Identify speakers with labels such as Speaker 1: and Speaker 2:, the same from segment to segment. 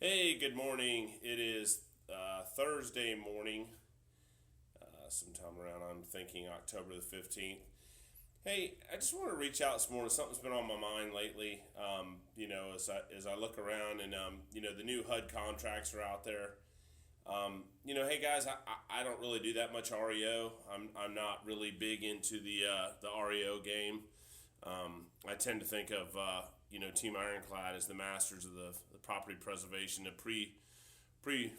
Speaker 1: Hey, good morning. It is Thursday morning, sometime around, I'm thinking October the 15th. Hey, I just want to reach out this morning. Something's been on my mind lately. As I look around and, the new HUD contracts are out there. Hey guys, I don't really do that much REO. I'm not really big into the REO game. I tend to think of Team Ironclad as the masters of the property preservation, the pre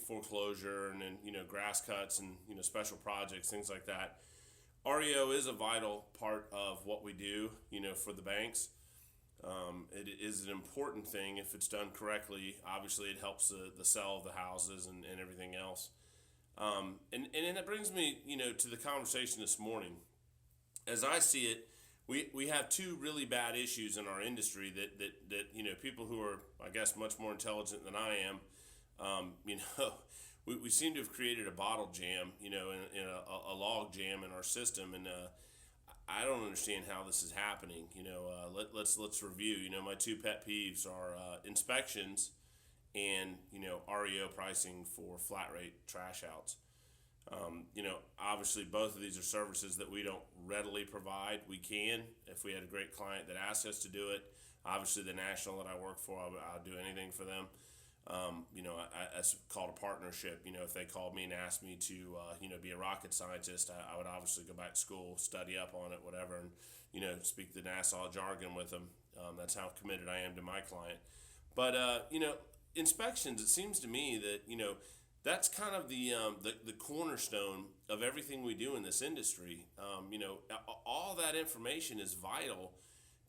Speaker 1: foreclosure, and then grass cuts and special projects, things like that. REO is a vital part of what we do, for the banks. It is an important thing if it's done correctly. Obviously, it helps the sale of the houses and everything else. And then it brings me, to the conversation this morning. As I see it, we have two really bad issues in our industry that people who are, I guess, much more intelligent than I am, we seem to have created a bottle jam, in a log jam in our system, and I don't understand how this is happening. Let's review. My two pet peeves are inspections and REO pricing for flat rate trash outs. Obviously, both of these are services that we don't readily provide. We can if we had a great client that asked us to do it. Obviously, the national that I work for, I'll do anything for them. It's called a partnership. If they called me and asked me to, be a rocket scientist, I would obviously go back to school, study up on it, whatever, and, speak the NASA jargon with them. That's how committed I am to my client. But, inspections, it seems to me that, that's kind of the cornerstone of everything we do in this industry. All that information is vital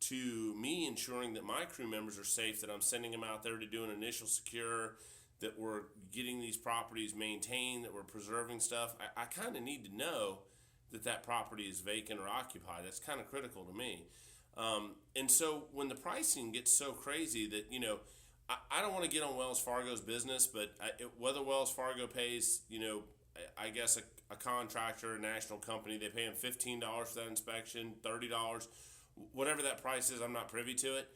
Speaker 1: to me ensuring that my crew members are safe, that I'm sending them out there to do an initial secure, that we're getting these properties maintained, that we're preserving stuff. I kind of need to know that property is vacant or occupied. That's kind of critical to me. And so when the pricing gets so crazy that, I don't want to get on Wells Fargo's business, but whether Wells Fargo pays, I guess a contractor, a national company, they pay them $15 for that inspection, $30, whatever that price is, I'm not privy to it.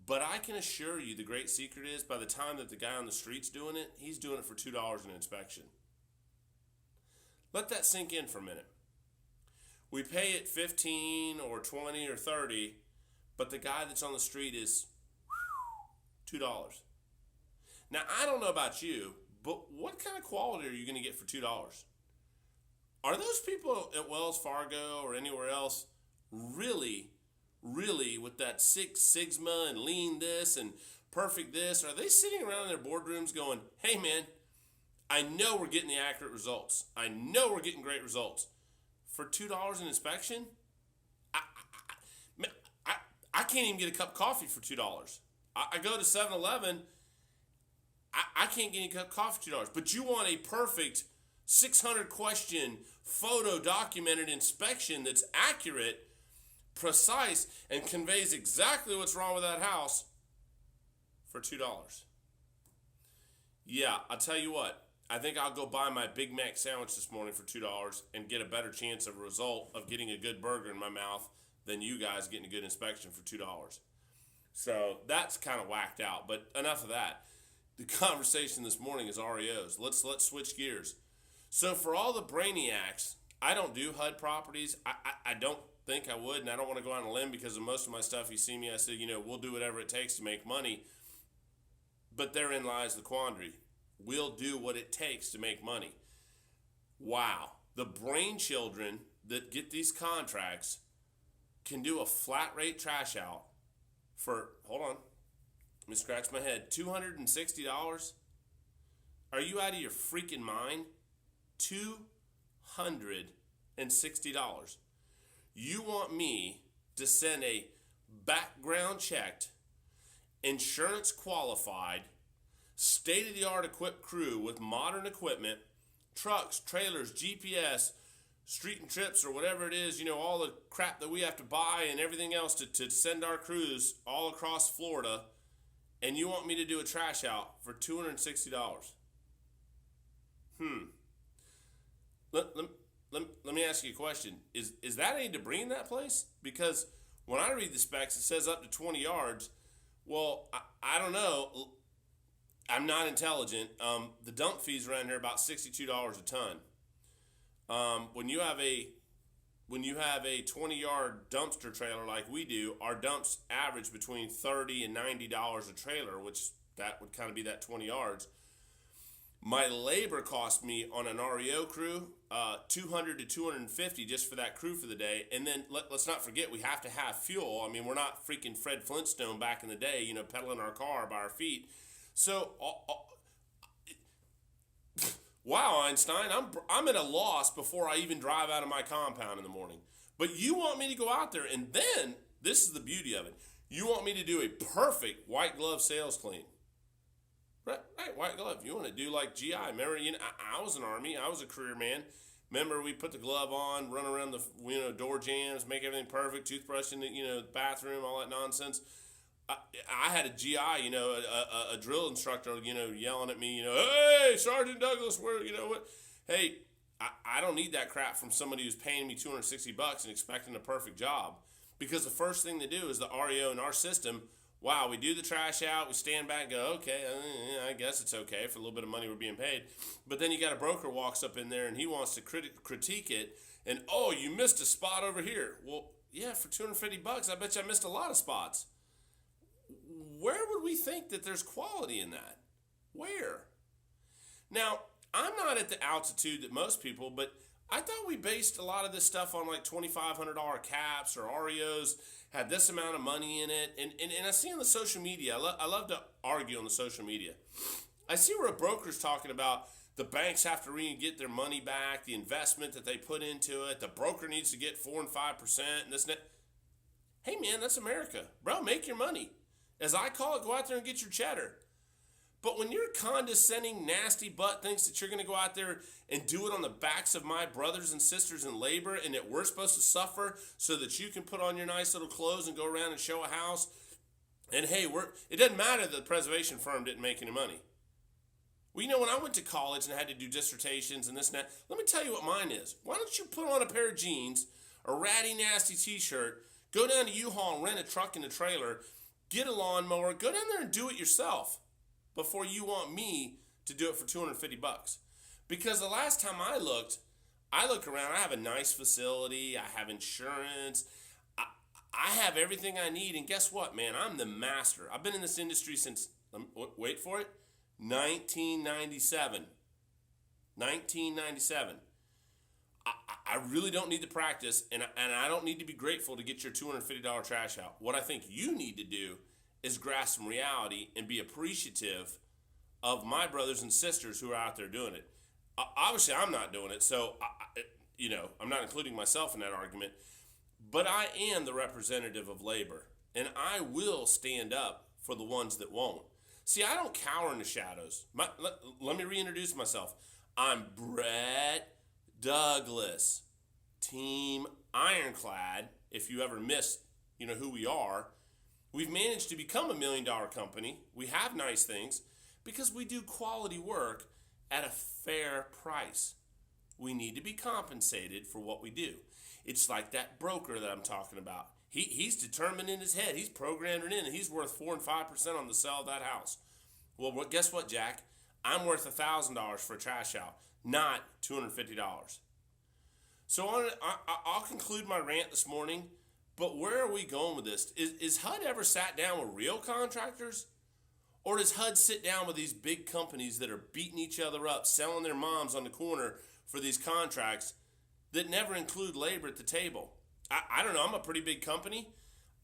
Speaker 1: But I can assure you the great secret is by the time that the guy on the street's doing it, he's doing it for $2 an inspection. Let that sink in for a minute. We pay it 15 or 20 or 30, but the guy that's on the street is $2. Now, I don't know about you, but what kind of quality are you going to get for $2? Are those people at Wells Fargo or anywhere else really with that Six Sigma and lean this and perfect this? Are they sitting around in their boardrooms going, hey man, I know we're getting the accurate results. I know we're getting great results. For $2 an inspection, I can't even get a cup of coffee for $2. I go to 7-Eleven, I can't get any cup of coffee for $2. But you want a perfect 600 question photo documented inspection that's accurate, precise, and conveys exactly what's wrong with that house for $2. Yeah, I'll tell you what. I think I'll go buy my Big Mac sandwich this morning for $2 and get a better chance of a result of getting a good burger in my mouth than you guys getting a good inspection for $2. So that's kind of whacked out. But enough of that. The conversation this morning is REOs. Let's switch gears. So for all the brainiacs, I don't do HUD properties. I don't think I would, and I don't want to go on a limb because of most of my stuff. You see me, I say, we'll do whatever it takes to make money. But therein lies the quandary. We'll do what it takes to make money. Wow. The brain children that get these contracts can do a flat rate trash out for, hold on, let me scratch my head, $260? Are you out of your freaking mind? $260. You want me to send a background checked, insurance qualified, state-of-the-art equipped crew with modern equipment, trucks, trailers, GPS, street and trips, or whatever it is, all the crap that we have to buy and everything else to send our crews all across Florida, and you want me to do a trash out for $260? Let me ask you a question. Is that any debris in that place? Because when I read the specs, it says up to 20 yards. Well, I don't know. I'm not intelligent. The dump fees around here are about $62 a ton. When you have a 20-yard dumpster trailer like we do, our dumps average between $30 and $90 a trailer, which that would kind of be that 20 yards. My labor cost me on an REO crew $200 to $250 just for that crew for the day. And then let's not forget, we have to have fuel. I mean, we're not freaking Fred Flintstone back in the day, pedaling our car by our feet. So, wow, Einstein, I'm at a loss before I even drive out of my compound in the morning. But you want me to go out there, and then, this is the beauty of it, you want me to do a perfect white glove sales clean. Right, white glove. You want to do like GI. Remember, I was an Army. I was a career man. Remember, we put the glove on, run around the door jams, make everything perfect, toothbrush in the bathroom, all that nonsense. I had a GI, a drill instructor, yelling at me, hey, Sergeant Douglas, where, what? Hey, I don't need that crap from somebody who's paying me $260 and expecting a perfect job. Because the first thing they do is the REO in our system. Wow, we do the trash out, we stand back and go, okay, I guess it's okay for a little bit of money we're being paid. But then you got a broker walks up in there and he wants to critique it. And, oh, you missed a spot over here. Well, yeah, for $250, I bet you I missed a lot of spots. Where would we think that there's quality in that? Where? Now, I'm not at the altitude that most people, but I thought we based a lot of this stuff on like $2,500 caps or REOs, had this amount of money in it. And I see on the social media, I love to argue on the social media. I see where a broker's talking about the banks have to get their money back, the investment that they put into it, the broker needs to get 4 and 5% and this and that. Hey man, that's America. Bro, make your money. As I call it, go out there and get your cheddar. But when your condescending, nasty butt thinks that you're going to go out there and do it on the backs of my brothers and sisters in labor and that we're supposed to suffer so that you can put on your nice little clothes and go around and show a house, and hey, it doesn't matter that the preservation firm didn't make any money. Well, when I went to college and I had to do dissertations and this and that, let me tell you what mine is. Why don't you put on a pair of jeans, a ratty, nasty t-shirt, go down to U-Haul and rent a truck and a trailer, get a lawnmower, go down there and do it yourself before you want me to do it for $250. Because the last time I look around, I have a nice facility, I have insurance, I have everything I need, and guess what, man? I'm the master. I've been in this industry since, wait for it, 1997. 1997. I really don't need to practice, and I don't need to be grateful to get your $250 trash out. What I think you need to do is grasp some reality and be appreciative of my brothers and sisters who are out there doing it. Obviously, I'm not doing it, so I'm not including myself in that argument. But I am the representative of labor, and I will stand up for the ones that won't. See, I don't cower in the shadows. Let me reintroduce myself. I'm Brett Douglas, Team Ironclad. If you ever missed, who we are. We've managed to become $1 million company. We have nice things because we do quality work at a fair price. We need to be compensated for what we do. It's like that broker that I'm talking about. He's determined in his head. He's programmed it in, and he's worth 4 and 5% on the sale of that house. Well, guess what, Jack? I'm worth $1,000 for a trash out, not $250. So I'll conclude my rant this morning. But where are we going with this? Is HUD ever sat down with real contractors? Or does HUD sit down with these big companies that are beating each other up, selling their moms on the corner for these contracts that never include labor at the table? I don't know. I'm a pretty big company.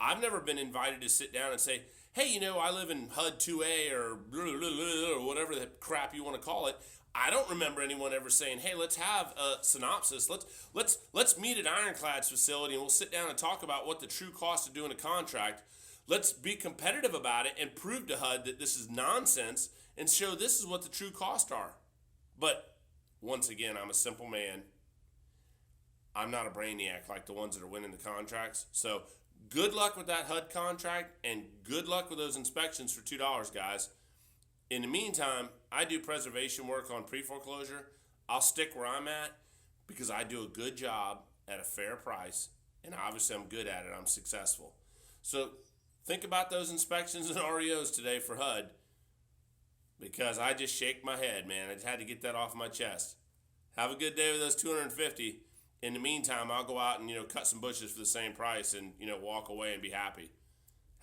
Speaker 1: I've never been invited to sit down and say, hey, I live in HUD 2A or blah, blah, blah, or whatever the crap you want to call it. I don't remember anyone ever saying, hey, let's have a synopsis. Let's meet at Ironclad's facility and we'll sit down and talk about what the true cost of doing a contract. Let's be competitive about it and prove to HUD that this is nonsense and show this is what the true costs are. But once again, I'm a simple man. I'm not a brainiac like the ones that are winning the contracts. So good luck with that HUD contract and good luck with those inspections for $2, guys. In the meantime, I do preservation work on pre-foreclosure. I'll stick where I'm at because I do a good job at a fair price, and obviously I'm good at it. I'm successful. So think about those inspections and REOs today for HUD. because I just shake my head, man. I just had to get that off my chest. Have a good day with those 250. In the meantime, I'll go out and, cut some bushes for the same price and, walk away and be happy.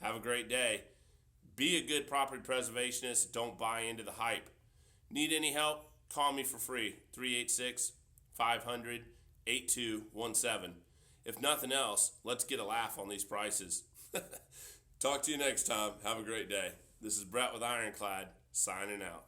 Speaker 1: Have a great day. Be a good property preservationist. Don't buy into the hype. Need any help? Call me for free. 386-500-8217. If nothing else, let's get a laugh on these prices. Talk to you next time. Have a great day. This is Brett with Ironclad, signing out.